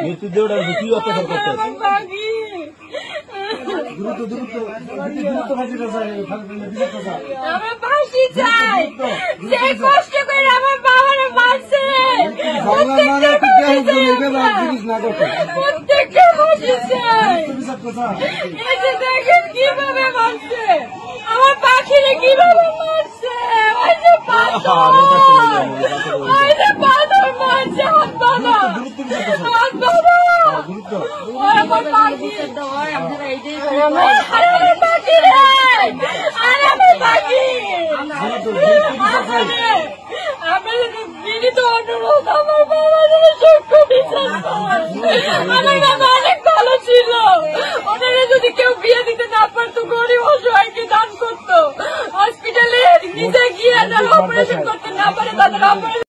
মৃত্যু দেওয়ার কি অত্যাচার করতে আমার ফাঁসি চাই। যে কষ্ট করে আমার বাবারে মারছে প্রত্যেককে ফাঁসি চাই। এসে দেখেন কিভাবে মারছে আমার পাখিরে, কিভাবে মারছে। ওই যে পাথর মারছে, হাত বাঁধা হাত বাঁধা। আমার পাখি, আমার পাখি রে, আর আমার পাখি। আপনাদের বিনীত অনুরোধ, আমার বাবার সূক্ষ্ম বিচার করেন। আমার বাবা অনেক ভালো ছিল, ওনারা যদি কেউ বিয়ে দিতে না পারতো, গরিব অসহায়কে দান করতো। হসপিটালে নিজে গিয়ে যারা অপারেশন করতে না পারে তাদের অপারেশন